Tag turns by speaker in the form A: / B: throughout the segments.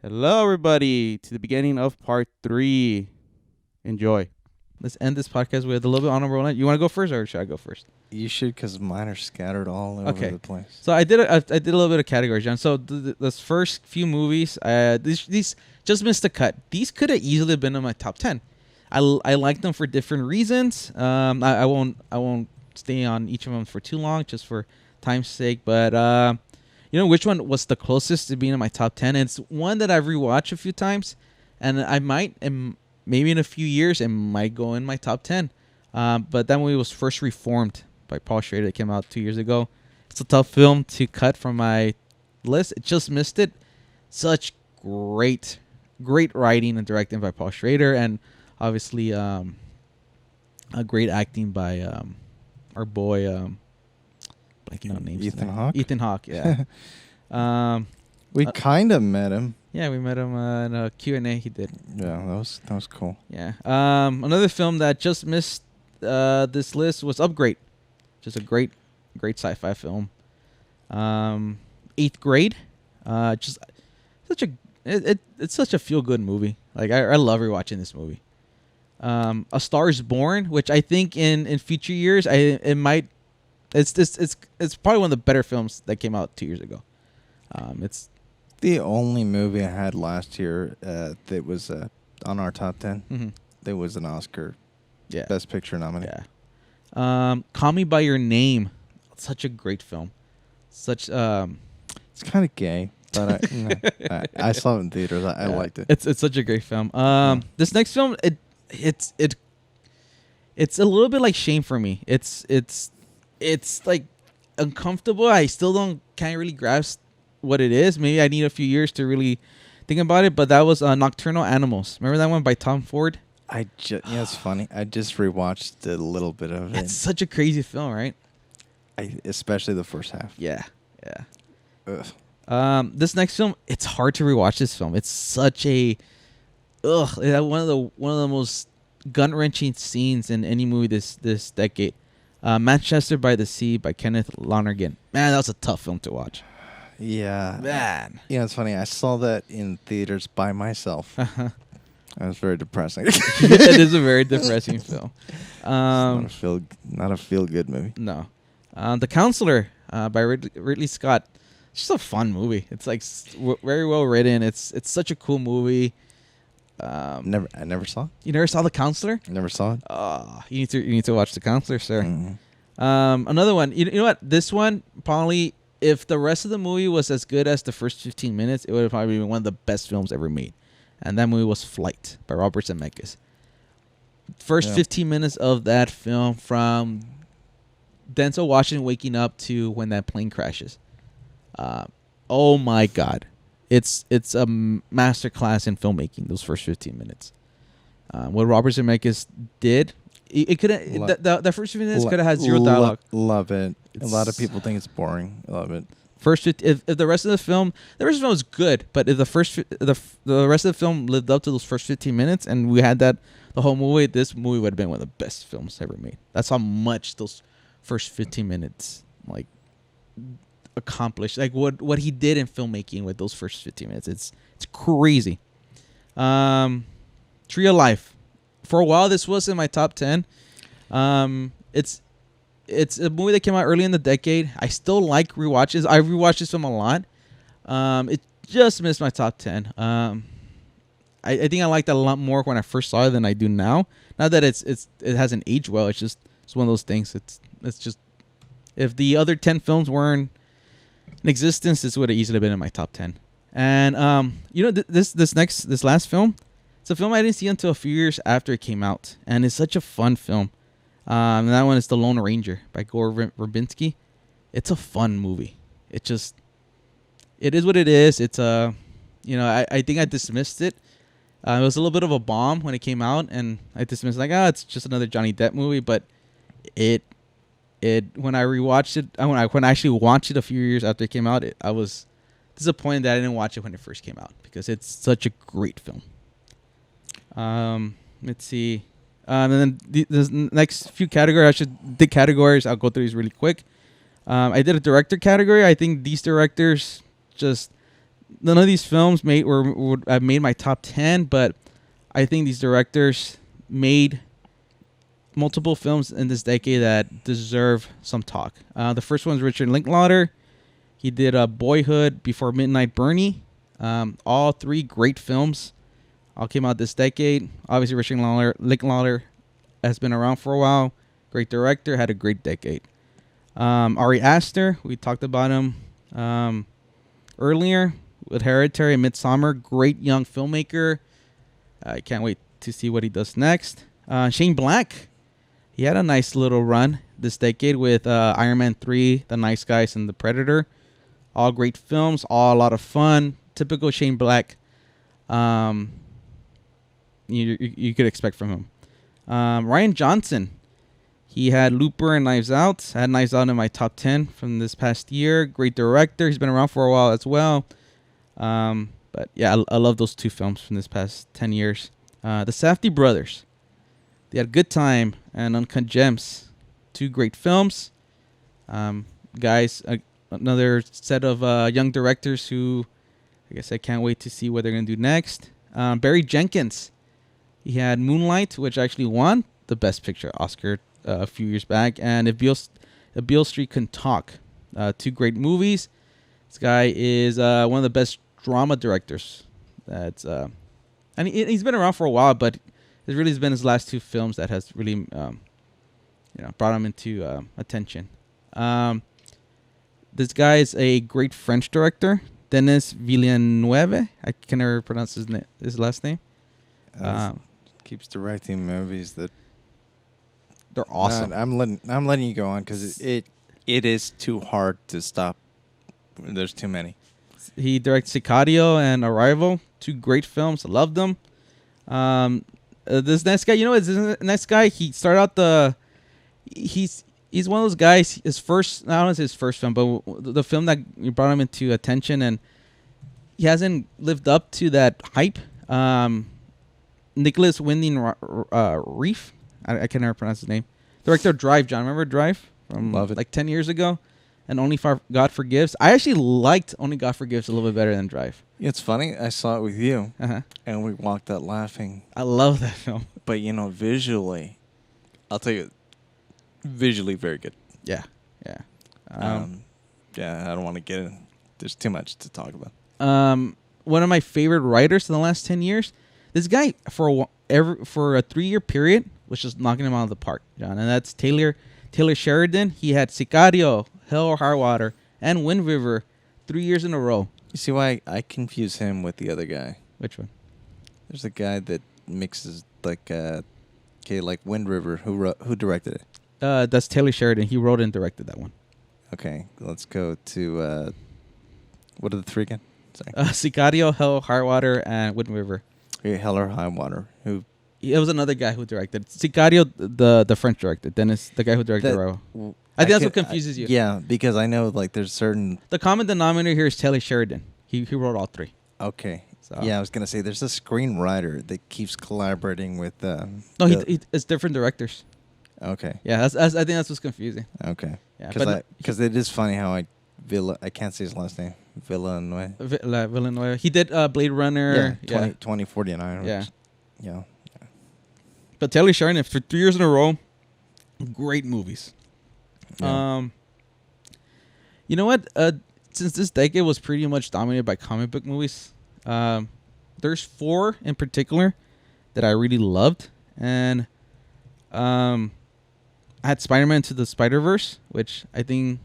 A: Hello, everybody, to the beginning of part 3. Enjoy. Let's end this podcast with a little bit of honorable mention. You want to go first, or should I go first?
B: You should, because mine are scattered all over the place.
A: So I did a little bit of categories, John. So this first few movies, these just missed the cut. These could have easily been in my top 10. I like them for different reasons. I won't stay on each of them for too long, just for time's sake. But you know which one was the closest to being in my top 10? And it's one that I've rewatched a few times, and I might, and maybe in a few years, it might go in my top 10. But that movie was First Reformed by Paul Schrader. It came out 2 years ago. It's a tough film to cut from my list. It just missed it. Such great writing and directing by Paul Schrader, and obviously a great acting by our boy blanking on names.
B: Ethan Hawke?
A: Ethan Hawke, yeah.
B: We kind of met him.
A: Yeah, we met him in a Q&A he did.
B: Yeah, that was cool.
A: Yeah. Another film that just missed this list was Upgrade. Just a great sci-fi film. Eighth Grade. Just such it's such a feel-good movie. Like I love rewatching this movie. A Star Is Born, which I think in future years it's probably one of the better films that came out 2 years ago. It's
B: the only movie I had last year that was on our top 10.
A: Mm-hmm.
B: That was an Oscar Best Picture nominee.
A: Yeah. Call Me by Your Name. Such a great film. It's
B: kind of gay, but I saw it in theaters. I liked it.
A: It's such a great film. This next film, it's a little bit like Shame for me. It's like uncomfortable. I still can't really grasp what it is. Maybe I need a few years to really think about it. But that was Nocturnal Animals. Remember that one by Tom Ford?
B: It's funny. I just rewatched a little bit of it.
A: It's such a crazy film, right?
B: Especially the first half.
A: Yeah.
B: Ugh.
A: This next film, it's hard to rewatch this film. It's such a one of the most gut-wrenching scenes in any movie this decade. Manchester by the Sea by Kenneth Lonergan. Man, that was a tough film to watch.
B: Yeah.
A: Man.
B: Yeah, it's funny. I saw that in theaters by myself.
A: Uh-huh.
B: That was very depressing.
A: It is a very depressing film.
B: Not a feel-good movie.
A: No. The Counselor by Ridley Scott. It's just a fun movie. It's like very well written. It's such a cool movie.
B: I never saw it.
A: You never saw The Counselor?
B: Never saw it.
A: You need to watch The Counselor, sir.
B: Mm-hmm.
A: Another one. You know what? This one, probably, if the rest of the movie was as good as the first 15 minutes, it would have probably been one of the best films ever made. And that movie was Flight by Robert Zemeckis. First 15 minutes of that film, from Denzel Washington waking up to when that plane crashes. Oh my God. It's a masterclass in filmmaking, those first 15 minutes. What Robert Zemeckis did, it could have the first 15 minutes could have had zero dialogue.
B: Love it. A lot of people think it's boring. Love it.
A: If the rest of the film was good, but if the rest of the film lived up to those first 15 minutes and we had that the whole movie, this movie would have been one of the best films ever made. That's how much those first 15 minutes like accomplished, like what he did in filmmaking with those first 15 minutes. It's crazy. Tree of Life. For a while, this was in my top 10. It's a movie that came out early in the decade. I still like rewatches. I rewatched this film a lot. It just missed my top 10. I think I liked that a lot more when I first saw it than I do now. Not that it hasn't aged well. It's one of those things. It's just, if the other 10 films weren't in existence, this would have easily been in my top 10. And this last film, it's a film I didn't see until a few years after it came out, and it's such a fun film. And that one is The Lone Ranger by Gore Verbinski. It's a fun movie. It is what it is. It's I think I dismissed it. It was a little bit of a bomb when it came out, and I dismissed it, it's just another Johnny Depp movie. But when I rewatched it, when I actually watched it a few years after it came out, I was disappointed that I didn't watch it when it first came out, because it's such a great film. Let's see. And then the next few categories, I'll go through these really quick. I did a director category. I think these directors just none of these films would have made my top 10, but I think these directors made multiple films in this decade that deserve some talk. The first one is Richard Linklater. He did Boyhood, Before Midnight, Bernie. All three great films. All came out this decade. Obviously, Richard Linklater has been around for a while. Great director, had a great decade. Ari Aster, we talked about him earlier with Hereditary and Midsommar. Great young filmmaker. I can't wait to see what he does next. Shane Black, he had a nice little run this decade with Iron Man 3, The Nice Guys, and The Predator. All great films, all a lot of fun. Typical Shane Black you could expect from him. Ryan Johnson, he had Looper and Knives Out. I had Knives Out in my top 10 from this past year. Great director. He's been around for a while as well. But yeah, I love those two films from this past 10 years. The Safdie brothers, they had Good Time and Uncut Gems. Two great films. Guys, another set of young directors who I guess I can't wait to see what they're going to do next. Barry Jenkins, he had Moonlight, which actually won the Best Picture Oscar a few years back, and If Beale Street Can Talk. Two great movies. This guy is one of the best drama directors. That's and he's been around for a while, but it really has been his last two films that has really brought him into attention. This guy is a great French director, Denis Villeneuve. I can never pronounce his last name.
B: Keeps directing movies that
A: they're awesome.
B: I'm letting you go on because it is too hard to stop. There's too many.
A: He directed Sicario and Arrival, two great films. I loved them. This next guy, this next guy, he started out he's one of those guys. His first, not only his first film, but the film that brought him into attention, and he hasn't lived up to that hype. Nicholas Winding Refn, I can never pronounce his name. Director of Drive, John. Remember Drive from like 10 years ago? And Only God Forgives. I actually liked Only God Forgives a little bit better than Drive.
B: It's funny. I saw it with you, and we walked out laughing.
A: I love that film.
B: But, visually, I'll tell you, visually very good.
A: Yeah.
B: Yeah, I don't want to get in. There's too much to talk about.
A: One of my favorite writers in the last 10 years. This guy, for a 3-year period, was just knocking him out of the park, John. And that's Taylor Sheridan. He had Sicario, Hell or High Water, and Wind River 3 years in a row.
B: You see why I confuse him with the other guy?
A: Which one?
B: There's a guy that mixes like Wind River. Who directed it?
A: That's Taylor Sheridan. He wrote and directed that one.
B: Okay, let's go to what are the three again? Sorry.
A: Sicario, Hell, High Water, and Wind River.
B: Okay, Hell or High Water. Who?
A: It was another guy who directed Sicario, the French director. Dennis, the guy who directed Raw. I think that's what confuses you.
B: Yeah, because I know there's certain.
A: The common denominator here is Taylor Sheridan. He wrote all three.
B: Okay. So. Yeah, I was gonna say there's a screenwriter that keeps collaborating with.
A: No, it's different directors.
B: Okay.
A: Yeah, I think that's what's confusing.
B: Okay.
A: Yeah,
B: because it is funny how I can't say his last name.
A: Villeneuve. He did Blade Runner.
B: Yeah, 2049.
A: Yeah.
B: Yeah.
A: But Taylor Sheridan, for 3 years in a row, great movies.
B: Yeah.
A: You know what? Since this decade was pretty much dominated by comic book movies, there's 4 in particular that I really loved, and I had Spider-Man Into the Spider-Verse, which I think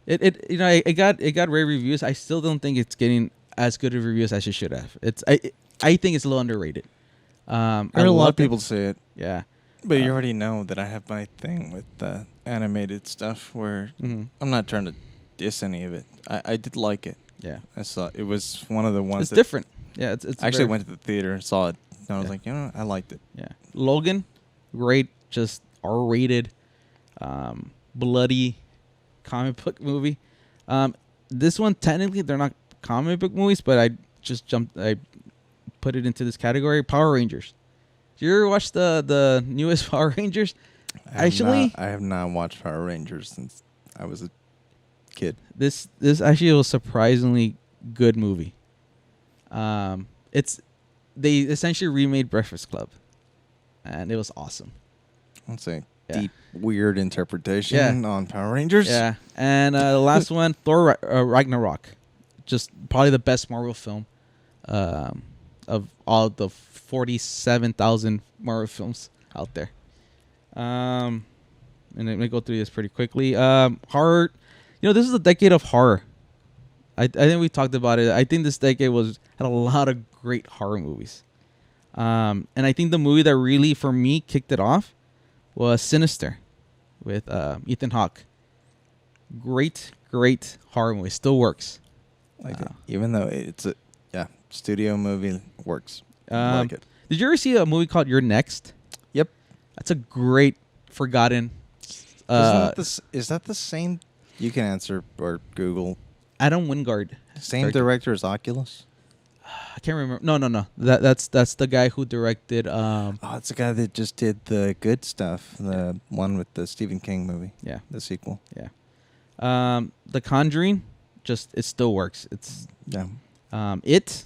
A: it got rave reviews. I still don't think it's getting as good of reviews as it should have. I think it's a little underrated.
B: I heard a lot of people say it.
A: Yeah.
B: But you already know that I have my thing with the animated stuff where I'm not trying to diss any of it. I did like it.
A: Yeah.
B: I saw it was one of the ones
A: It's different. Yeah, it's
B: I actually went to the theater and saw it. And I was like, I liked it.
A: Yeah. Logan, great, just R-rated, bloody comic book movie. This one, technically, they're not comic book movies, but I put it into this category. Power Rangers. Did you ever watch the newest Power Rangers?
B: I have not watched Power Rangers since I was a kid.
A: This actually was surprisingly good movie. It's they essentially remade Breakfast Club, and it was awesome.
B: That's a
A: Yeah.
B: deep, weird interpretation on Power Rangers.
A: Yeah, and the last one, Thor Ragnarok, just probably the best Marvel film of all the 47,000 Marvel films out there. And let me go through this pretty quickly. Horror, this is a decade of horror. I think we talked about it. I think this decade had a lot of great horror movies. And I think the movie that really, for me, kicked it off was Sinister with Ethan Hawke. Great horror movie. Still works.
B: Even though it's a studio movie, works. Like it.
A: Did you ever see a movie called You're Next?
B: Yep.
A: That's a great forgotten.
B: Is that the same? You can answer or Google.
A: Adam Wingard.
B: Same director as Oculus.
A: I can't remember. No. That's the guy who directed.
B: It's the guy that just did the Good Stuff, the one with the Stephen King movie.
A: Yeah.
B: The sequel.
A: Yeah. The Conjuring, it still works. It's It,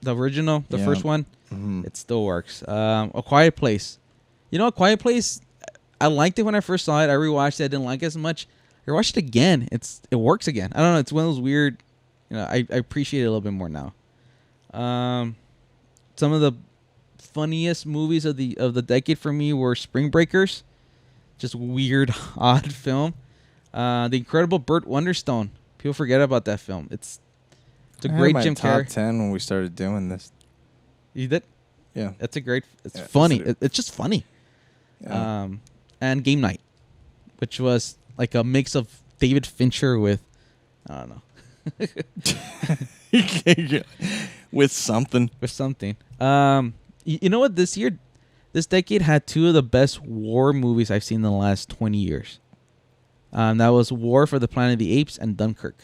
A: the original, the first one, it still works. A Quiet Place. A Quiet Place, I liked it when I first saw it. I rewatched it. I didn't like it as much. I watched it again. It works again. I don't know. It's one of those weird. I appreciate it a little bit more now. Some of the funniest movies of the decade for me were Spring Breakers. Just weird, odd film. The Incredible Burt Wonderstone. People forget about that film. It's a great Jim Carrey.
B: Top 10 when we started doing this.
A: You did?
B: Yeah.
A: That's a great. It's funny. It's just funny.
B: Yeah.
A: And Game Night, which was like a mix of David Fincher with, I don't know.
B: With something.
A: With something. You know what? This decade had two of the best war movies I've seen in the last 20 years. That was War for the Planet of the Apes and Dunkirk.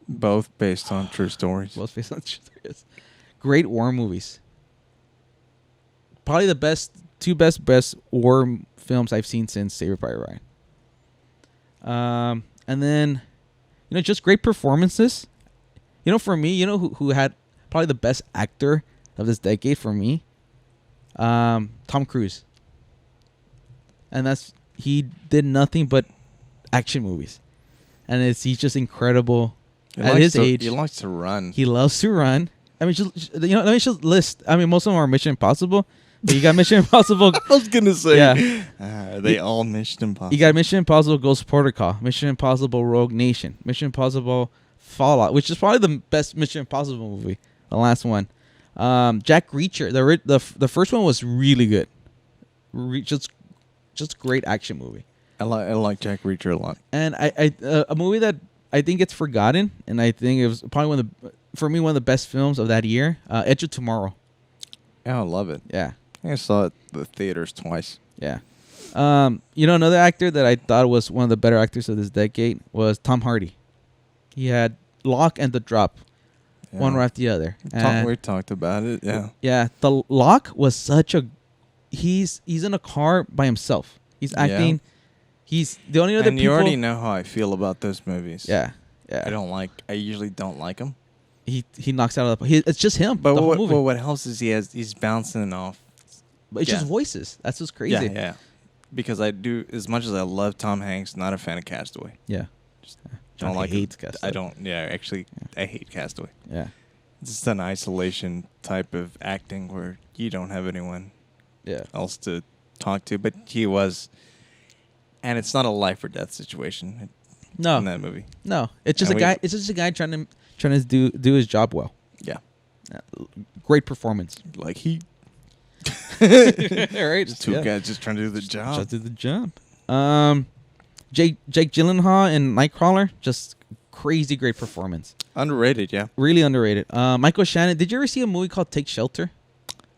B: Both based on true stories.
A: Both based on true stories. Great war movies. Probably the two best war films I've seen since Saved by the Ryan. And then, just great performances. For me, who had probably the best actor of this decade for me? Tom Cruise. And he did nothing but action movies. And he's just incredible at his age.
B: He likes to run.
A: He loves to run. I mean, let me just list. I mean, most of them are Mission Impossible. But you got Mission Impossible.
B: I was going to say.
A: Yeah.
B: Are they all Mission Impossible?
A: You got Mission Impossible Ghost Protocol, Mission Impossible Rogue Nation, Mission Impossible Fallout, which is probably the best Mission Impossible movie. The last one. Jack Reacher. The first one was really good. Just great action movie.
B: I like Jack Reacher a lot.
A: And a movie that I think gets forgotten, and I think it was probably one of the best films of that year. Edge of Tomorrow.
B: Yeah, I love it.
A: Yeah.
B: I saw it at the theaters twice.
A: Yeah. Another actor that I thought was one of the better actors of this decade was Tom Hardy. He had Locke and The Drop, one right after the other.
B: We talked about it. Yeah.
A: Yeah. The Locke was such a. He's in a car by himself. He's acting. Yeah. He's the only other.
B: And you already know how I feel about those movies.
A: Yeah. Yeah.
B: I usually don't like them.
A: He knocks out of the. It's just him.
B: But what helps is he's bouncing off.
A: But it's just voices. That's what's crazy.
B: Yeah. Because I do, as much as I love Tom Hanks, not a fan of Castaway.
A: Yeah.
B: Don't like
A: hates Castaway.
B: I don't. Yeah, actually, I hate Castaway.
A: Yeah.
B: It's just an isolation type of acting where you don't have anyone else to talk to. But he was, and it's not a life or death situation.
A: No.
B: In that movie.
A: No. It's just a guy. It's just a guy trying to do his job well.
B: Yeah.
A: Great performance.
B: Like he.
A: Right.
B: Just two guys just trying to do the job.
A: Just do the job. Jake Gyllenhaal in Nightcrawler, just crazy great performance.
B: Underrated, yeah.
A: Really underrated. Michael Shannon. Did you ever see a movie called Take Shelter?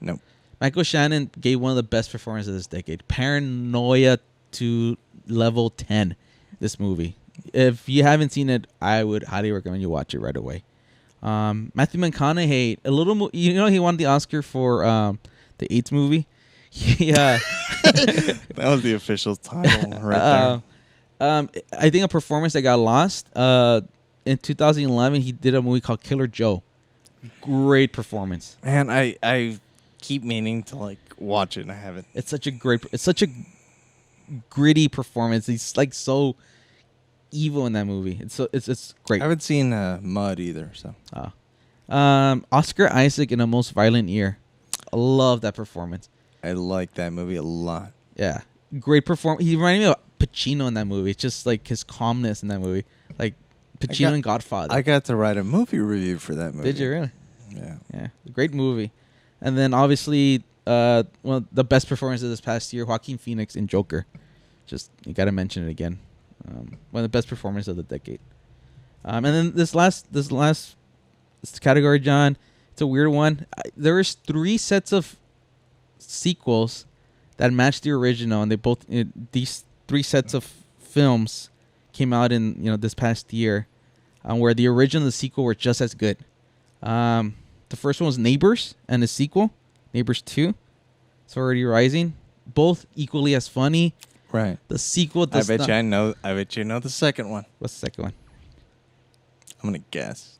B: No.
A: Michael Shannon gave one of the best performances of this decade. Paranoia to level 10. This movie. If you haven't seen it, I would highly recommend you watch it right away. Matthew McConaughey, he won the Oscar for the AIDS movie. Yeah.
B: That was the official title right there.
A: I think a performance that got lost. in 2011 he did a movie called Killer Joe. Great performance.
B: Man, I keep meaning to like watch it and I haven't.
A: It's such a gritty performance. He's like so evil in that movie. It's great.
B: I haven't seen Mud either, so.
A: Oscar Isaac in A Most Violent Year. I love that performance.
B: I like that movie a lot.
A: Yeah, great performance. He reminded me of Pacino in that movie. It's just like his calmness in that movie, like Pacino in Godfather.
B: I got to write a movie review for that movie.
A: Did you really?
B: Yeah.
A: Yeah, great movie. And then obviously, one of the best performances this past year, Joaquin Phoenix in Joker. Just you got to mention it again. One of the best performances of the decade. And then this last category, John, it's a weird one. There was 3 sets of sequels that matched the original, and these 3 sets of films came out in this past year, where the original and the sequel were just as good. The first one was Neighbors, and the sequel, Neighbors 2, Sorority Rising, both equally as funny.
B: Right.
A: The sequel
B: I bet you know the second one.
A: What's the second one?
B: I'm gonna guess.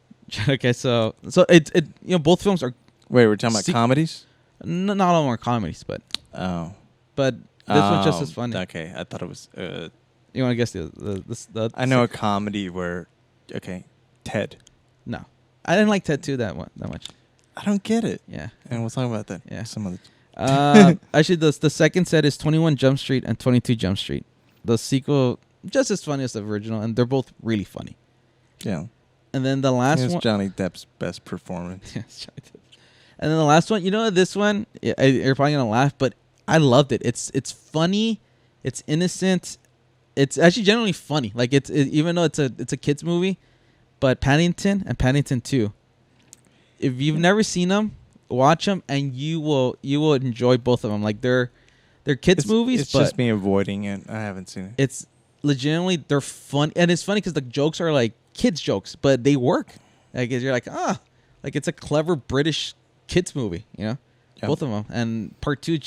A: Okay, so it both films are.
B: Wait, we're talking about comedies?
A: Not all of them are comedies, but this one's just as funny.
B: Okay, I thought it was.
A: You want to guess the
B: I know a comedy where, Ted.
A: No, I didn't like Ted 2 that much.
B: I don't get it.
A: Yeah,
B: and we'll talk about that.
A: Yeah,
B: some other.
A: Actually, the second set is 21 Jump Street and 22 Jump Street. The sequel just as funny as the original, and they're both really funny.
B: Yeah.
A: And then the last one,
B: Johnny Depp's best performance.
A: Yes, Johnny Depp. And then the last one, this one, you're probably gonna laugh, but I loved it. It's funny, it's innocent, it's actually generally funny. Like even though it's a kids movie, but Paddington and Paddington 2. If you've never seen them, watch them, and you will enjoy both of them. Like they're kids movies.
B: It's
A: but
B: just me avoiding it. I haven't seen it.
A: It's legitimately they're fun, and it's funny because the jokes are like kids jokes, but they work. Like you're like like it's a clever British kids movie. Both of them. And part two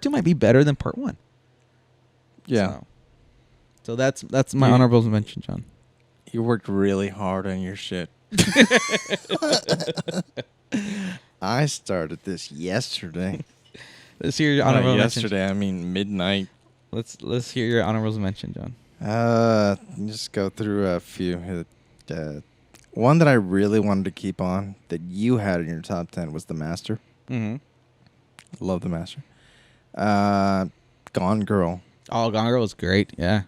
A: might be better than part 1.
B: Yeah.
A: So that's my honorable mention, John.
B: You worked really hard on your shit. I started this yesterday.
A: Let's hear your honorable mention.
B: Yesterday, I mean midnight.
A: Let's hear your honorable mention, John.
B: Just go through a few. One that I really wanted to keep on that you had in your top 10 was The Master.
A: Mm-hmm.
B: Love The Master. Gone Girl.
A: Oh, Gone Girl was great. Yeah.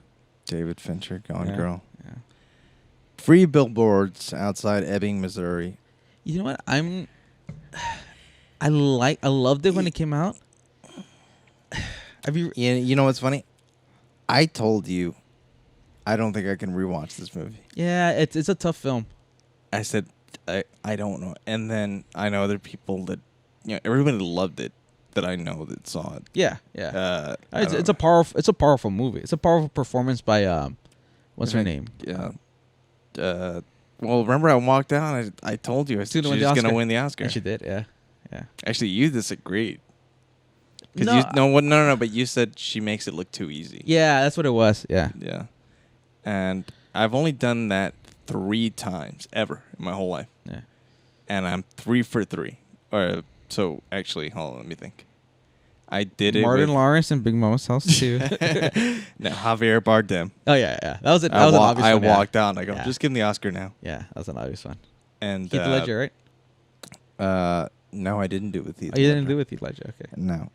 B: David Fincher, Gone Girl.
A: Yeah.
B: 3 Billboards Outside Ebbing, Missouri.
A: You know what? I loved it when it came out.
B: You know what's funny? I told you I don't think I can rewatch this movie.
A: Yeah, it's a tough film.
B: I said I don't know. And then I know other people that everybody loved it that I know that saw it.
A: Yeah. It's a powerful movie. It's a powerful performance by what's her name?
B: Yeah. Well, remember I walked out and I told you I said she's going to win the Oscar.
A: And she did, yeah.
B: Actually, you disagreed.
A: No.
B: But you said she makes it look too easy.
A: Yeah, that's what it was. Yeah.
B: Yeah. And I've only done that 3 times ever in my whole life.
A: Yeah.
B: And I'm 3 for 3. So actually, hold on, let me think. I did it.
A: Martin Lawrence in Big Mama's House too.
B: No, Javier Bardem.
A: Oh yeah. That was it. That was an obvious one.
B: I walked out and I go, just give him the Oscar now.
A: Yeah, that was an obvious one.
B: And
A: Heath Ledger, right?
B: No, I didn't do it with Heath.
A: You didn't do it with Heath Ledger. Okay.
B: No.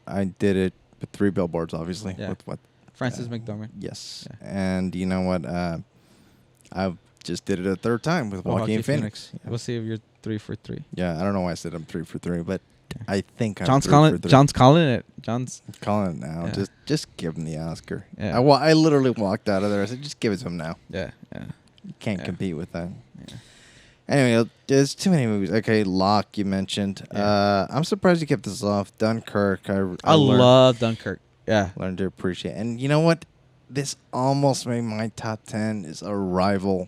B: I did it with 3 Billboards, obviously.
A: Yeah.
B: With what?
A: Frances McDormand.
B: Yes. Yeah. And you know what? I just did it a 3rd time with Joaquin Phoenix.
A: Yeah. We'll see if you're 3 for 3.
B: Yeah, I don't know why I said I'm 3 for 3, but I think
A: I'm 3 for 3. John's calling it. John's
B: calling it now. Yeah. Just give him the Oscar.
A: Yeah.
B: I literally walked out of there. I said, just give it to him now.
A: Yeah.
B: You can't compete with that.
A: Yeah.
B: Anyway, there's too many movies. Okay, Locke, you mentioned. Yeah. I'm surprised you kept this off. Dunkirk. I
A: love Dunkirk. Yeah.
B: Learned to appreciate. And you know what? This almost made my top 10 is Arrival.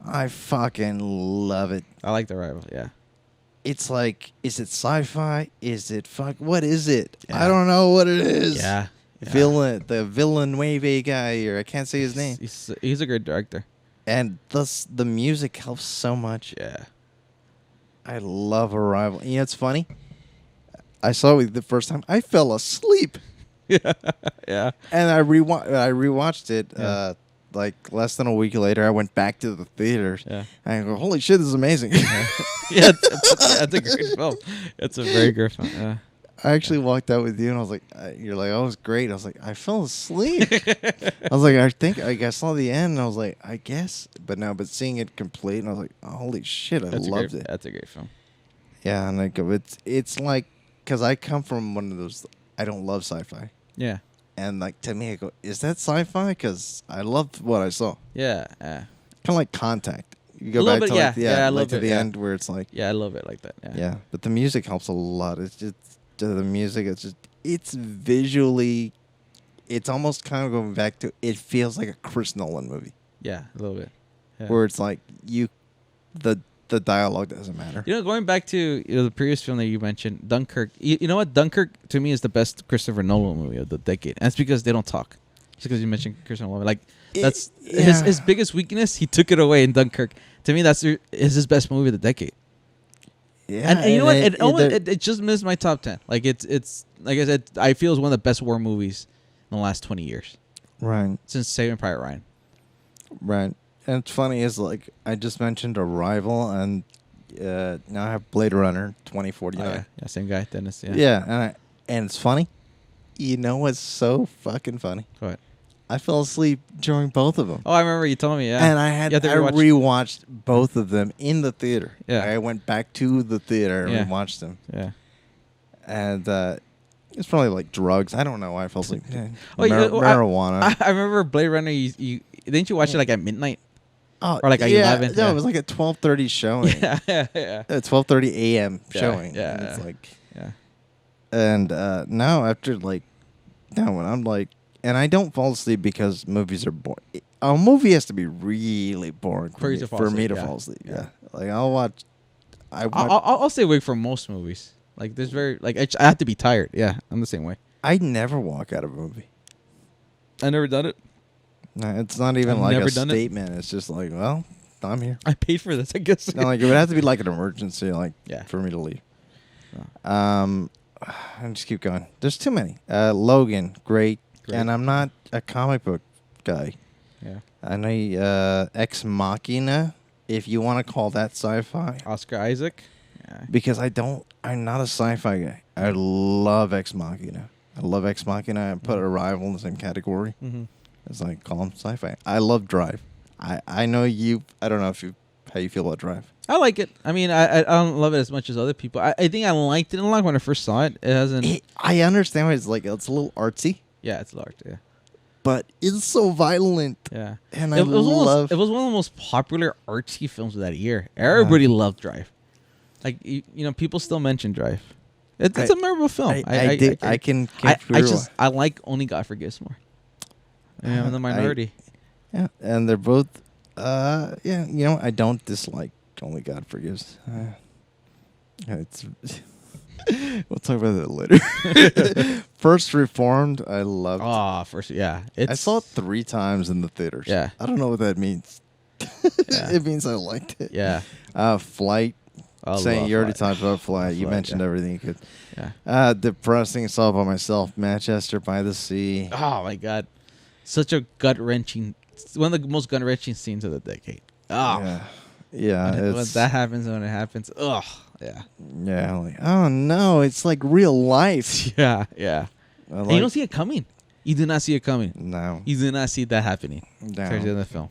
B: I fucking love it.
A: I like The Arrival, yeah.
B: It's like, is it sci-fi? Is it what is it? Yeah. I don't know what it is.
A: Yeah.
B: The Villeneuve guy, or I can't say his name.
A: He's a great director.
B: And thus the music helps so much.
A: Yeah.
B: I love Arrival. You know, it's funny. I saw it the first time. I fell asleep.
A: Yeah. Yeah.
B: And I rewatched it
A: Yeah.
B: like less than a week later. I went back to the theaters.
A: Yeah.
B: And I go, holy shit, this is amazing.
A: Yeah, that's a great film. It's a very great film. Yeah.
B: I actually walked out with you, and I was like, "You're like, oh, it was great." I was like, "I fell asleep." I was like, I saw the end, and I was like, "I guess," but seeing it complete, and I was like, oh, "Holy shit, I loved it."
A: That's a great film.
B: Yeah, and like it's like because I come from one of those. I don't love sci-fi,
A: Yeah.
B: and like to me, I go, "Is that sci-fi?" Because I loved what I saw.
A: Yeah.
B: Kind of like Contact. You go
A: A little
B: back
A: bit,
B: to like,
A: yeah, I
B: like
A: love
B: to
A: it,
B: the
A: yeah.
B: end where it's like,
A: Yeah, I love it like that. Yeah.
B: yeah, but the music helps a lot. It's just the music. It's visually, it's almost kind of going back to. It feels like a Chris Nolan movie.
A: Yeah, a little bit. Yeah.
B: Where it's like the dialogue doesn't matter.
A: You know, going back to the previous film that you mentioned, Dunkirk. You know what? Dunkirk to me is the best Christopher Nolan movie of the decade. And that's because they don't talk. Just because you mentioned Christopher Nolan, like that's his biggest weakness. He took it away in Dunkirk. To me, is his best movie of the decade.
B: Yeah,
A: and you know what? It just missed my top 10. Like it's like I said, I feel it's one of the best war movies in the last 20 years.
B: Right.
A: Since Saving Private Ryan.
B: Right. And it's funny is like I just mentioned Arrival, and now I have Blade Runner 2049.
A: Oh, yeah, same guy, Dennis. Yeah.
B: Yeah, and it's funny. You know what's so fucking funny?
A: What?
B: I fell asleep during both of them.
A: Oh, I remember you told me. Yeah.
B: And I rewatched both of them in the theater.
A: Yeah.
B: I went back to the theater and rewatched them.
A: Yeah.
B: And it's probably like drugs. I don't know why I fell asleep.
A: Marijuana. I remember Blade Runner. You didn't you watch it like at midnight?
B: Oh,
A: or like at 11?
B: No, it was like a 12:30 showing.
A: Yeah.
B: 12:30 a.m. showing.
A: Yeah.
B: And it's like,
A: yeah.
B: And now after like, now when I'm like, and I don't fall asleep because movies are boring. A movie has to be really boring for me to fall asleep. Yeah. Like I'll watch.
A: I'll stay awake for most movies. Like there's I have to be tired. Yeah, I'm the same way.
B: I never walk out of a movie.
A: I never done it.
B: No, it's not even like a statement. It's just like, well, I'm here.
A: I paid for this, I guess.
B: No, like it would have to be like an emergency, like for me to leave.
A: Oh.
B: I just keep going. There's too many. Logan, great. And I'm not a comic book guy.
A: Yeah.
B: I know Ex Machina, if you want to call that sci-fi.
A: Oscar Isaac. Yeah.
B: Because I'm not a sci-fi guy. I love Ex Machina. I put Arrival in the same category.
A: Mm-hmm.
B: It's like, call them sci-fi. I love Drive. I know you. I don't know how you feel about Drive.
A: I like it. I mean, I don't love it as much as other people. I think I liked it a lot when I first saw it. It hasn't.
B: I understand why it's like it's a little artsy.
A: Yeah, it's large. Yeah,
B: but it's so violent.
A: Yeah,
B: and
A: it was one of the most popular artsy films of that year. Everybody loved Drive. Like people still mention Drive. It's a memorable film. I like Only God Forgives more. Yeah, I'm in the minority.
B: Yeah, and they're both. I don't dislike Only God Forgives. It's. We'll talk about that later. First Reformed, I loved.
A: I
B: saw it 3 times in the theaters.
A: Yeah,
B: I don't know what that means. It means I liked it.
A: Yeah.
B: Flight. Saying you already talked about Flight. You mentioned everything you could.
A: Yeah.
B: Depressing. It's All By Myself. Manchester by the Sea.
A: Oh my God, such a gut-wrenching. One of the most gut-wrenching scenes of the decade. Oh.
B: Yeah.
A: When that happens, when it happens. Ugh. Yeah.
B: Yeah. Like, oh no, it's like real life.
A: Yeah. And you don't see it coming. You do not see it coming.
B: No.
A: You do not see that happening.
B: No.
A: Towards the end of the film.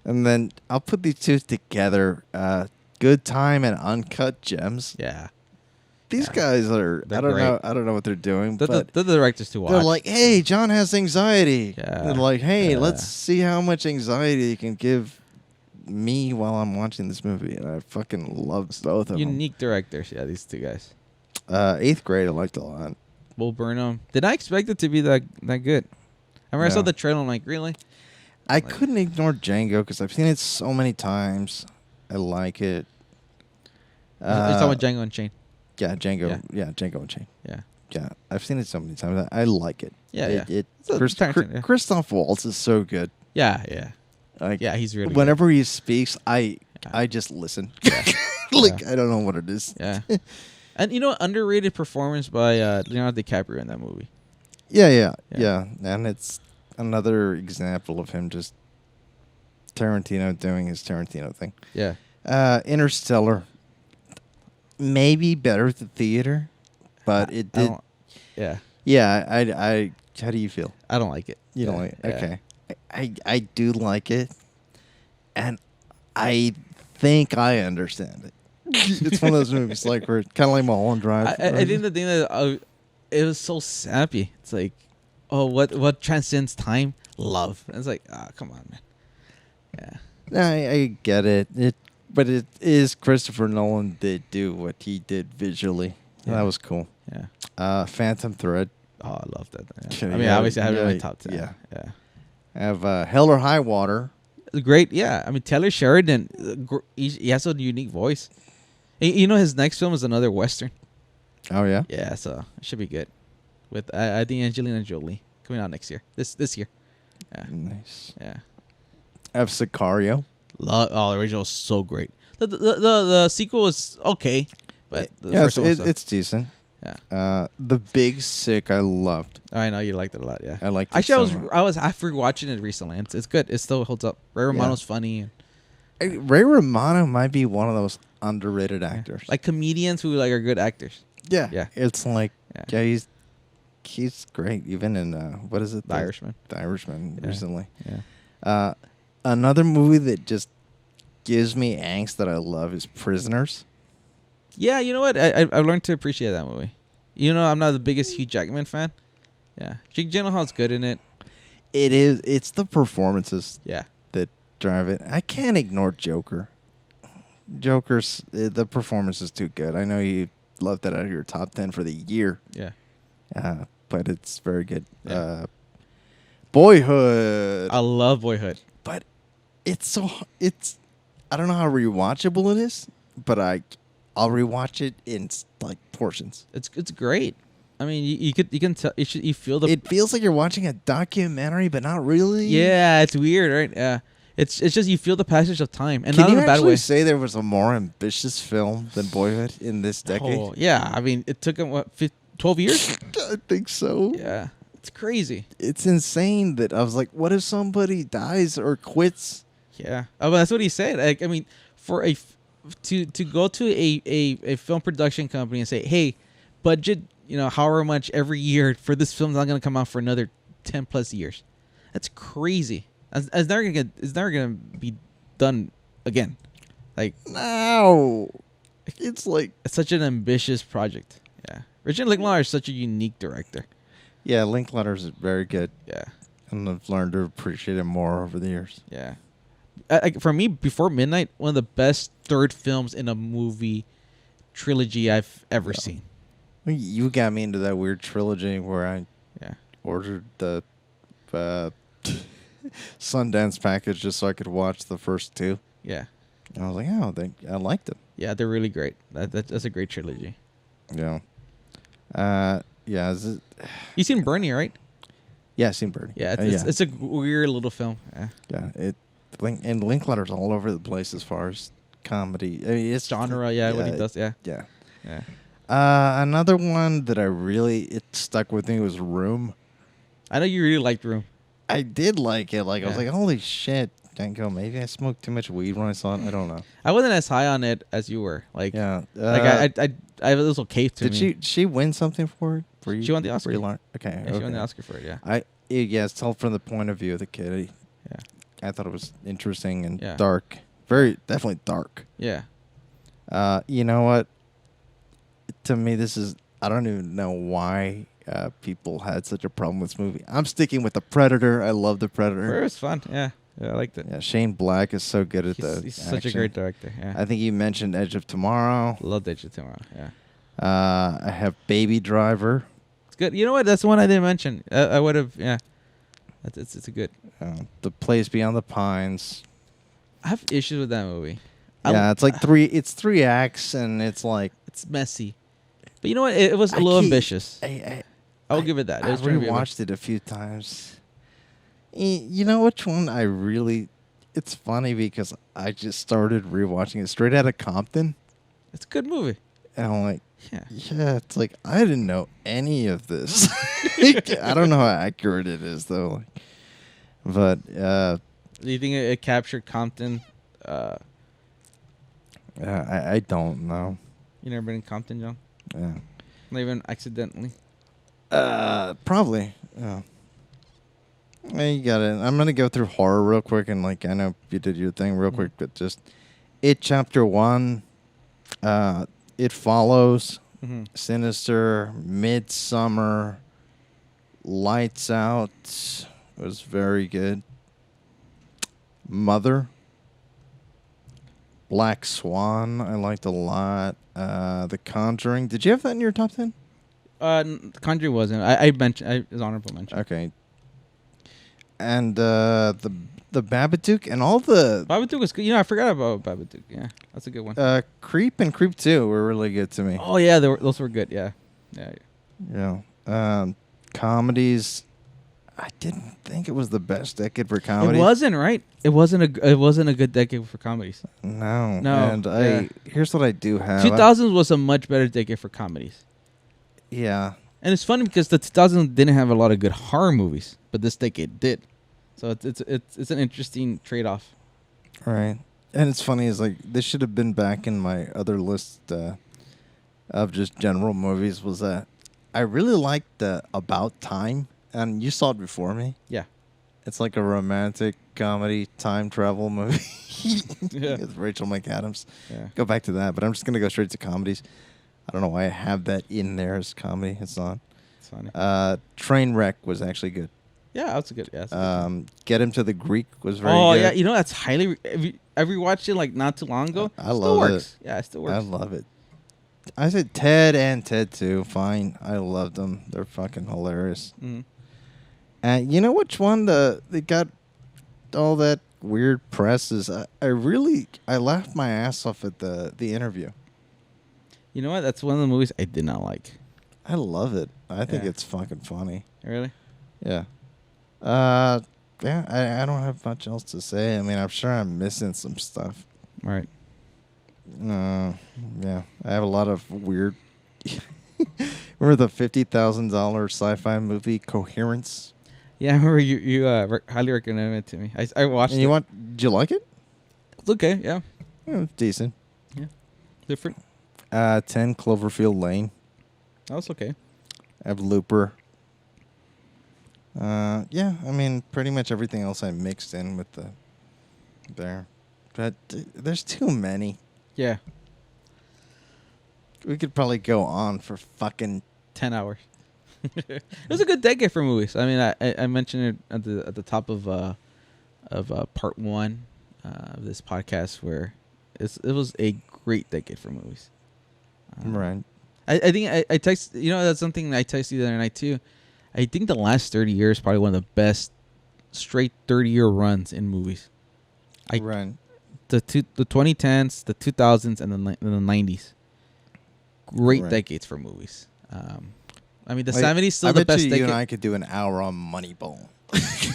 B: And then I'll put these two together. Good Time and Uncut Gems.
A: Yeah.
B: These guys are. I don't know what they're doing.
A: They're the directors to watch.
B: They're like, hey, John has anxiety.
A: Yeah.
B: They're like, hey, let's see how much anxiety you can give me while I'm watching this movie. And I fucking love both of them.
A: Unique directors, these two guys.
B: 8th Grade, I liked a lot.
A: Will Burnham. Did I expect it to be that good? I remember I saw the trailer. I'm like, really?
B: I couldn't ignore Django because I've seen it so many times. I like it.
A: You're talking about Django Unchained.
B: Yeah, Django. Yeah, Django Unchained.
A: Yeah.
B: Yeah, I've seen it so many times. I like it.
A: Yeah,
B: Christoph Waltz is so good.
A: Yeah.
B: Like,
A: Yeah, he's really
B: whenever he speaks, I
A: Yeah.
B: just listen.
A: Yeah.
B: Like
A: Yeah.
B: I don't know what it is.
A: Yeah. And underrated performance by Leonardo DiCaprio in that movie.
B: Yeah.
A: Yeah.
B: And it's another example of him just Tarantino doing his Tarantino thing.
A: Yeah.
B: Interstellar, maybe better at the theater, but it
A: I
B: did.
A: don't. Yeah.
B: Yeah, I. How do you feel?
A: I don't like it.
B: You don't
A: Yeah,
B: like it?
A: yeah.
B: Okay. I do like it, and I think I understand it. It's one of those movies like where kind of like Mulholland Drive.
A: I think the thing that it was so sappy. It's like, oh, what transcends time? Love. And it's like, come on, man. Yeah.
B: No, I get it. But it is Christopher Nolan did do what he did visually.
A: Yeah.
B: That was cool.
A: Yeah.
B: Phantom Thread.
A: Oh, I love that. Yeah.
B: Okay,
A: I mean,
B: yeah,
A: obviously, I have it in
B: yeah,
A: my top 10.
B: yeah.
A: Yeah.
B: I have Hell or High Water.
A: Great. Yeah. I mean, Taylor Sheridan, he has a unique voice. His next film is another Western.
B: Oh yeah.
A: Yeah, so it should be good. With I think Angelina Jolie coming out next year. This year. Yeah.
B: Nice.
A: Yeah.
B: I have Sicario.
A: The original is so great. The sequel was okay, but the
B: Yeah,
A: first one was
B: it's decent.
A: yeah.
B: The Big Sick I loved.
A: I know you liked it a lot. Yeah.
B: I liked it
A: Actually,
B: so much.
A: I was half rewatching it recently. It's good. It still holds up. Ray Romano's funny. And,
B: Ray Romano might be one of those underrated actors.
A: like comedians who are good actors.
B: yeah,
A: yeah.
B: It's like
A: Yeah.
B: he's great. Even in what is it?
A: The Irishman.
B: The Irishman
A: Yeah.
B: recently.
A: Yeah.
B: Another movie that just gives me angst that I love is Prisoners.
A: Yeah, you know what? I've learned to appreciate that movie. I'm not the biggest Hugh Jackman fan. Yeah. Jake Gyllenhaal's good in it.
B: It is. It's the performances
A: Yeah.
B: that drive it. I can't ignore Joker. Joker's the performance is too good. I know you left that out of your top 10 for the year.
A: Yeah.
B: But it's very good.
A: Yeah.
B: Boyhood.
A: I love Boyhood.
B: But it's I don't know how rewatchable it is, but I'll rewatch it in like portions.
A: It's great. I mean, you can tell you feel the.
B: It feels like you're watching a documentary, but not really.
A: Yeah, it's weird, right? Yeah, it's just you feel the passage of time, and
B: Can
A: not
B: you
A: in a bad
B: actually
A: way.
B: say there was a more ambitious film than Boyhood in this decade?
A: Oh, yeah, I mean, it took him 12 years.
B: I think so.
A: Yeah, it's crazy.
B: It's insane that I was like, what if somebody dies or quits?
A: Yeah, but that's what he said. Like, I mean, for to go to a film production company and say, hey, budget, however much every year for this film's not going to come out for another 10 plus years. That's crazy. It's never gonna be done again. Like,
B: No. It's like,
A: it's such an ambitious project. Yeah, Richard Linklater is such a unique director.
B: yeah, Linklater's very good.
A: Yeah,
B: And I've learned to appreciate him more over the years.
A: yeah. For me, Before Midnight, one of the best third films in a movie trilogy I've ever seen.
B: You got me into that weird trilogy where I
A: Yeah,
B: ordered the Sundance package just so I could watch the first two.
A: yeah,
B: And I was like, oh, I liked them.
A: yeah. They're really great. That's a great trilogy.
B: Yeah. Yeah.
A: You seen Bernie, right?
B: Yeah, I've seen Birdie.
A: Yeah, it's a weird little film. Yeah,
B: Yeah. And Linklater's all over the place as far as comedy. I mean, it's
A: genre. Yeah, what he does. Yeah,
B: Yeah.
A: yeah.
B: Another one that it stuck with me was Room.
A: I know you really liked Room.
B: I did like it. Like I was
A: Yeah.
B: like, holy shit, Danko. Maybe I smoked too much weed when I saw it. I don't know.
A: I wasn't as high on it as you were. Like,
B: Yeah.
A: like I it was okay to me.
B: Did she win something for it?
A: She won the Oscar.
B: Okay.
A: Yeah, she won the Oscar for it. Yeah.
B: Yeah, it's told from the point of view of the kid.
A: Yeah.
B: I thought it was interesting and
A: Yeah.
B: dark. Definitely dark.
A: Yeah.
B: You know what? To me, I don't even know why people had such a problem with this movie. I'm sticking with The Predator. I love The
A: It
B: Predator.
A: was fun. Yeah. Yeah, I liked it.
B: Yeah, Shane Black is so good at
A: He's such a great director. Yeah.
B: I think you mentioned Edge of Tomorrow.
A: Love Digital Tomorrow. Yeah.
B: I have Baby Driver.
A: It's good. You know what? That's the one I didn't mention. I would have. Yeah. It's a good.
B: The Place Beyond the Pines.
A: I have issues with that movie.
B: Yeah, it's like three acts, and it's like
A: It's messy. But you know what? It was a little ambitious.
B: I
A: I'll give it that. It
B: I
A: was trying to be
B: rewatched it a few times. You know which one I really it's funny because I just started rewatching it straight out of Compton,
A: It's a good movie.
B: and I'm like,
A: Yeah.
B: yeah, it's like I didn't know any of this. I don't know how accurate it is though, but
A: Do you think it captured Compton?
B: I don't know.
A: You never been in Compton, John?
B: Yeah.
A: Not even accidentally.
B: Probably. Yeah. Yeah, you got it. I'm gonna go through horror real quick, and like I know you did your thing real quick, but just It Chapter 1, It Follows,
A: Mm-hmm.
B: Sinister, Midsummer, Lights Out was very good. Mother, Black Swan, I liked a lot. The Conjuring. Did you have that in your top 10?
A: Conjuring wasn't. I mentioned. It was honorable mention.
B: Okay. And the Babadook and all the
A: Babadook was good. You know, I forgot about Babadook. Yeah, that's a good one.
B: Creep and Creep 2 were really good to me.
A: Oh yeah, those were good. Yeah, yeah.
B: Yeah. Comedies. I didn't think it was the best decade for comedy.
A: It wasn't right. It wasn't a good decade for comedies.
B: No.
A: No,
B: And
A: yeah.
B: here's what I do have.
A: 2000s was a much better decade for comedies.
B: Yeah.
A: And it's funny because the 2000s didn't have a lot of good horror movies, but this decade did. So it's an interesting trade-off.
B: Right. And it's funny is like this should have been back in my other list of just general movies. Was that I really liked the About Time, and you saw it before me.
A: Yeah.
B: It's like a romantic comedy time travel movie
A: Yeah.
B: with Rachel McAdams.
A: Yeah.
B: Go back to that, but I'm just gonna go straight to comedies. I don't know why I have that in there as comedy. It's not.
A: It's funny.
B: Trainwreck was actually good.
A: Yeah, that's a good. Yeah. That's a good one.
B: Get Him to the Greek was very
A: Oh
B: good.
A: yeah, you know that's highly. I rewatched it like not too long ago.
B: I
A: Still
B: love
A: works.
B: it.
A: Yeah, it still
B: I
A: works.
B: love it. I said Ted and Ted 2. Fine. I love them. They're fucking hilarious.
A: Mhm.
B: And you know which one they got all that weird press is I laughed my ass off at the interview.
A: You know what? That's one of the movies I did not like.
B: I love it. I think
A: Yeah.
B: it's fucking funny.
A: Really?
B: Yeah. Yeah, I don't have much else to say. I mean, I'm sure I'm missing some stuff.
A: Right.
B: Yeah, I have a lot of weird. Remember the $50,000 sci-fi movie Coherence?
A: Yeah, I remember you highly recommended it to me. I watched
B: And
A: it.
B: did you like it?
A: It's okay. Yeah.
B: Yeah, it's decent.
A: Yeah. Different.
B: 10 Cloverfield Lane.
A: That was okay.
B: I have Looper. Yeah, I mean, pretty much everything else I mixed in with there. But there's too many.
A: Yeah.
B: We could probably go on for fucking
A: 10 hours. It was a good decade for movies. I mean, I mentioned it at the top of part 1 of this podcast where it was a great decade for movies.
B: right.
A: I think I text, you know, that's something I texted you the other night too. I think the last 30 years is probably one of the best straight 30-year runs in movies.
B: Right.
A: The 2010s, the 2000s, and the 90s. Great
B: Right.
A: decades for movies. I mean, the
B: Like,
A: 70s still
B: I
A: the
B: bet
A: best
B: you
A: decade.
B: and I could do an hour on Moneyball.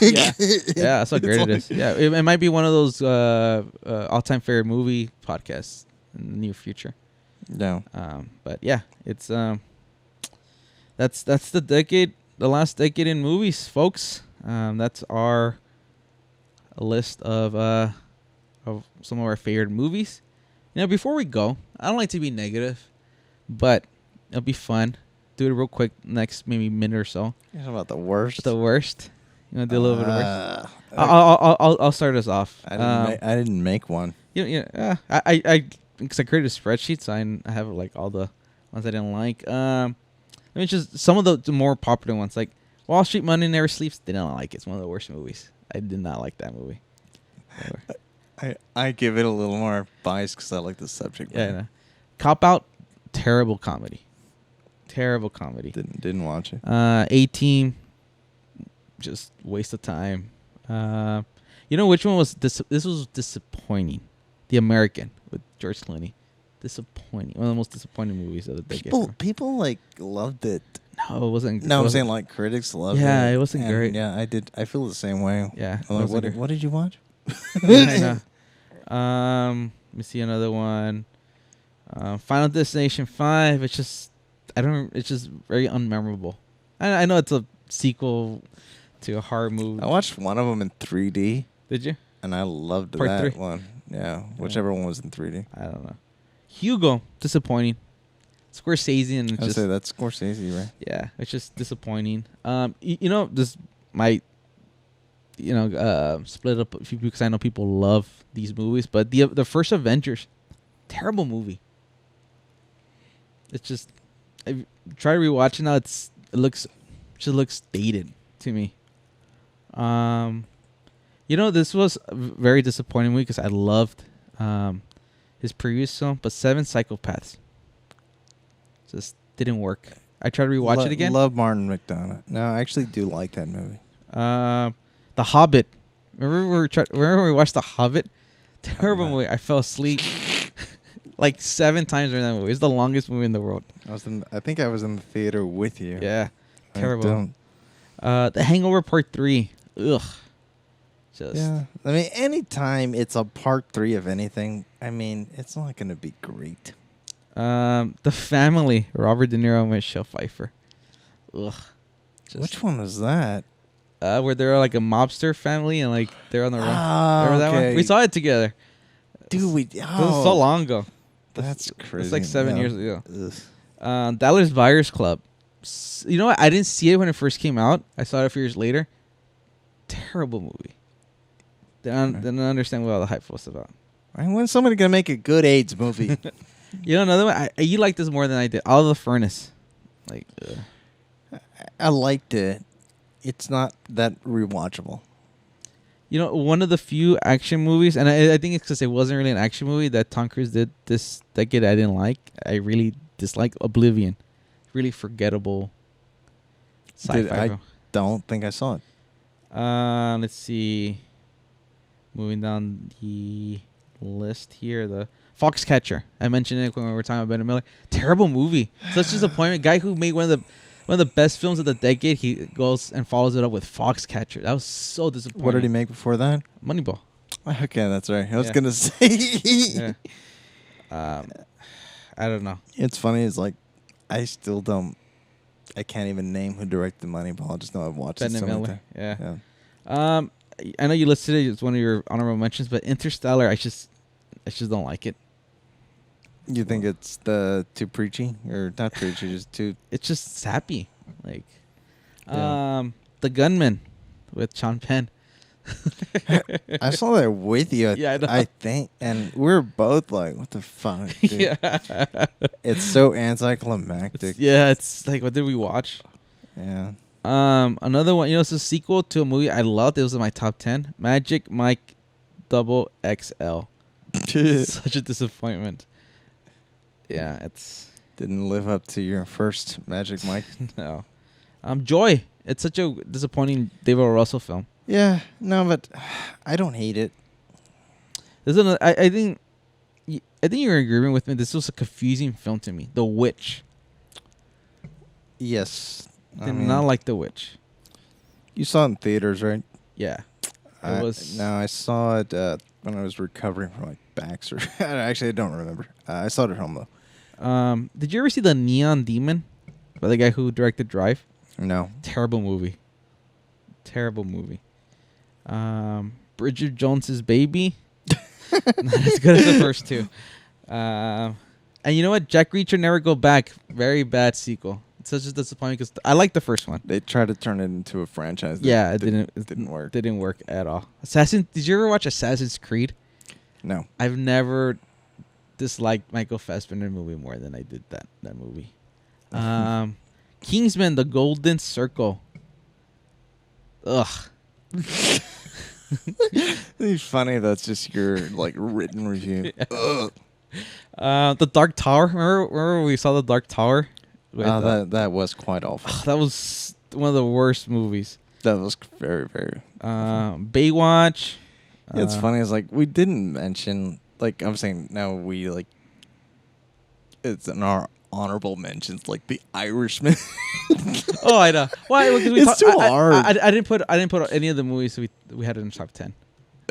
A: Yeah, that's how great
B: It's
A: it is. Yeah, it might be one of those all-time favorite movie podcasts in the near future.
B: No.
A: But yeah, it's that's the decade, the last decade in movies, folks. That's our list of some of our favorite movies. You know, before we go, I don't like to be negative, but it'll be fun. Do it real quick, next maybe minute or so.
B: You're talking about the worst.
A: The worst. You want to do a little bit of worst?
B: I
A: I'll start us off.
B: I didn't make one.
A: I because I created a spreadsheet, so I have like all the ones I didn't like. Let me just some of the more popular ones, like Wall Street Money Never Sleeps. Didn't like it. It's one of the worst movies. I did not like that movie.
B: I give it a little more bias because I like the subject.
A: Yeah, I know. Cop Out, terrible comedy. Terrible comedy.
B: Didn't watch it.
A: A-Team, just waste of time. You know which one was this was disappointing? The American with George Clooney. Disappointing. One of the most disappointing movies of the decade.
B: People like loved it.
A: No, it wasn't.
B: No,
A: it
B: I'm
A: wasn't-
B: saying like critics loved it.
A: Yeah, it wasn't
B: And,
A: great.
B: yeah, I did. I feel the same way.
A: Yeah, it
B: I'm like,
A: wasn't great.
B: what did you watch?
A: Yeah, I know. Let me see another one. Final Destination 5. It's just I don't. It's just very unmemorable. I know it's a sequel to a horror movie.
B: I watched one of them in 3D,
A: Did you?
B: and I loved
A: Part
B: that
A: 3?
B: one. Yeah, whichever one was in 3D.
A: I don't know. Hugo, disappointing. Scorsese and
B: I would
A: just
B: say that's Scorsese, right?
A: yeah, it's just disappointing. You know, this might split up a few because I know people love these movies, but the first Avengers, terrible movie. It's just I try to rewatch it now. Just looks dated to me. This was a very disappointing movie because I loved his previous film, but Seven Psychopaths just didn't work. I tried to rewatch it again.
B: Love Martin McDonagh. No, I actually do like that movie.
A: The Hobbit. Remember we watched The Hobbit? Terrible movie. I fell asleep like 7 times during that movie. It's the longest movie in the world.
B: I think I was in the theater with you.
A: Yeah,
B: I
A: terrible. The Hangover Part 3. Ugh.
B: Yeah. I mean, anytime it's a part 3 of anything, I mean, it's not going to be great.
A: The Family. Robert De Niro and Michelle Pfeiffer. Ugh.
B: Which one was that?
A: Where they're like a mobster family and like they're on the run.
B: Ah,
A: Remember that one?
B: okay.
A: We saw it together.
B: Dude,
A: This was so long ago.
B: That's crazy.
A: It's like 7
B: No.
A: years ago.
B: Ugh.
A: Dallas Buyers Club. You know what? I didn't see it when it first came out. I saw it a few years later. Terrible movie. Didn't understand what all the hype was about.
B: When's somebody going to make a good AIDS movie?
A: You know another one? You like this more than I did. All the Furnace. Like,
B: I liked it. It's not that rewatchable.
A: you know, one of the few action movies, and I think it's because it wasn't really an action movie that Tom Cruise did this decade I didn't like. I really dislike Oblivion. Really forgettable sci-fi.
B: I
A: film.
B: don't think I saw it.
A: Let's see. Moving down the list here, the Foxcatcher. I mentioned it when we were talking about Ben Miller. Terrible movie. Such disappointment. Guy who made one of the best films of the decade. He goes and follows it up with Foxcatcher. That was so disappointing.
B: What did he make before that?
A: Moneyball.
B: Okay, that's right. I was
A: Yeah.
B: going to say.
A: Yeah. I don't know.
B: It's funny. It's like, I can't even name who directed Moneyball. I just know I've watched
A: Ben
B: it so many
A: Miller.
B: times.
A: Yeah. I know you listed it as one of your honorable mentions, but Interstellar, I just don't like it.
B: You think it's too preachy? Or not preachy, just too...
A: It's just sappy. Like,
B: Yeah.
A: The Gunman with Sean Penn.
B: I saw that with you,
A: Yeah, I know.
B: I think. And we were both like, what the fuck, dude?
A: Yeah.
B: It's so anticlimactic.
A: It's like, what did we watch?
B: Yeah.
A: Another one, it's a sequel to a movie I loved. It was in my top 10. Magic Mike Double XL. Such a disappointment. Yeah, it's
B: Didn't live up to your first Magic Mike.
A: no. Joy. It's such a disappointing David O. Russell film.
B: Yeah, no, but I don't hate it.
A: There's another, I think you're in agreement with me. This was a confusing film to me. The Witch.
B: Yes.
A: Did not like The Witch.
B: You saw it in theaters, right?
A: Yeah. It was.
B: No, I saw it when I was recovering from my back surgery. Actually, I don't remember. I saw it at home, though.
A: Did you ever see The Neon Demon by the guy who directed Drive?
B: No.
A: Terrible movie. Bridget Jones's Baby. Not as good as the first two. And you know what? Jack Reacher Never Go Back. Very bad sequel. It's such a disappointment because I like the first one.
B: They tried to turn it into a franchise.
A: Yeah, it
B: didn't work.
A: Didn't work at all. Did you ever watch Assassin's Creed?
B: No.
A: I've never disliked Michael Fassbender movie more than I did that movie. Kingsman: The Golden Circle. Ugh.
B: It's funny that's just your like written review.
A: Yeah. The Dark Tower. Remember when we saw The Dark Tower?
B: That was quite awful.
A: That was one of the worst movies.
B: That was very, very.
A: Baywatch.
B: It's funny. It's like we didn't mention. Like I'm saying now, we like. It's in our honorable mentions, like The Irishman.
A: Oh, I know. Why? Because
B: It's too hard.
A: I didn't put any of the movies we had in the top 10.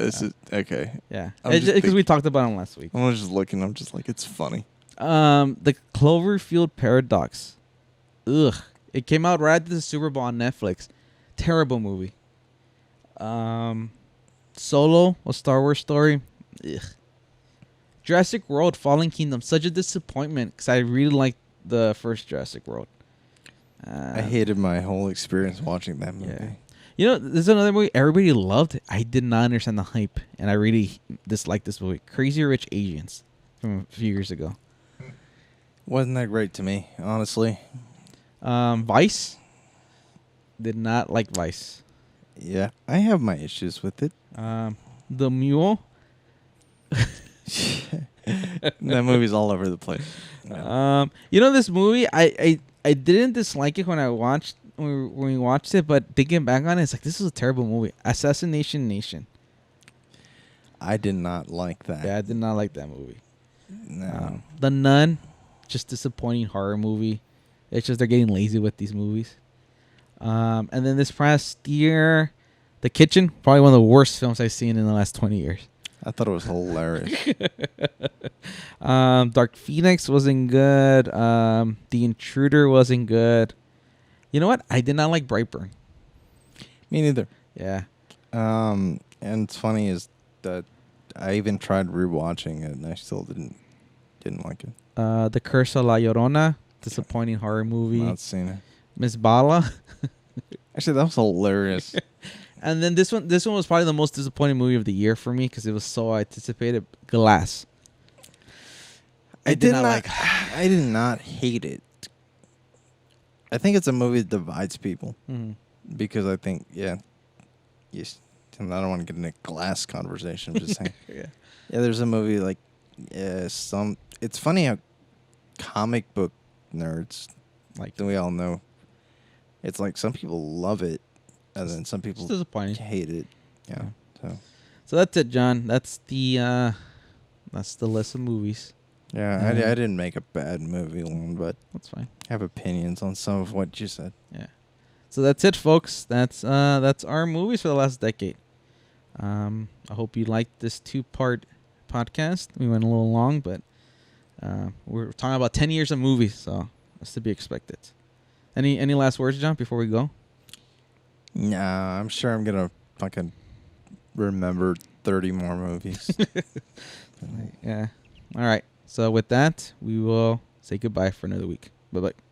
B: This is okay.
A: Yeah,
B: I'm just
A: because we
B: thinking-
A: talked about him last week.
B: I was just looking. I'm just like, it's funny.
A: The Cloverfield Paradox. Ugh. It came out right after the Super Bowl on Netflix. Terrible movie. Solo, a Star Wars story. Ugh. Jurassic World Fallen Kingdom. Such a disappointment because I really liked the first Jurassic World.
B: I hated my whole experience watching that movie.
A: Yeah. You know, there's another movie everybody loved. I did not understand the hype, and I really disliked this movie. Crazy Rich Asians from a few years ago.
B: Wasn't that great to me, honestly.
A: Vice. Did not like Vice.
B: Yeah, I have my issues with it.
A: The Mule.
B: That movie's all over the place. Yeah.
A: You know, this movie, I didn't dislike it when we watched it, but thinking back on it, it's like, this is a terrible movie. Assassination Nation.
B: I did not like that.
A: Yeah, I did not like that movie.
B: No.
A: The Nun, just disappointing horror movie. It's just they're getting lazy with these movies. And then this past year, The Kitchen, probably one of the worst films I've seen in the last 20 years.
B: I thought it was hilarious.
A: Dark Phoenix wasn't good. The Intruder wasn't good. You know what? I did not like Brightburn.
B: Me neither.
A: Yeah.
B: And it's funny is that I even tried rewatching it and I still didn't like it.
A: The Curse of La Llorona, disappointing horror movie.
B: Not seen it.
A: Miss Bala.
B: Actually, that was hilarious.
A: And then this one was probably the most disappointing movie of the year for me because it was so anticipated. Glass.
B: I did not hate it. I think it's a movie that divides people
A: Mhm.
B: because I think, yes. I don't want to get in a Glass conversation. I'm just saying.
A: Yeah.
B: Yeah, there's a movie like it's funny how comic book nerds,
A: Like,
B: we all know, it's like some people love it and then some people
A: it's disappointing.
B: hate it. Yeah.
A: So that's it, John. That's the list of movies.
B: Yeah, I didn't make a bad movie one, but
A: That's fine.
B: I have opinions on some of what you said.
A: Yeah. So that's it, folks. That's our movies for the last decade. I hope you liked this 2-part podcast. We went a little long, but we're talking about 10 years of movies, so that's to be expected. Any last words, John, before we go?
B: Nah, I'm sure I'm gonna fucking remember 30 more movies.
A: Yeah. All right. So with that, we will say goodbye for another week. Bye-bye.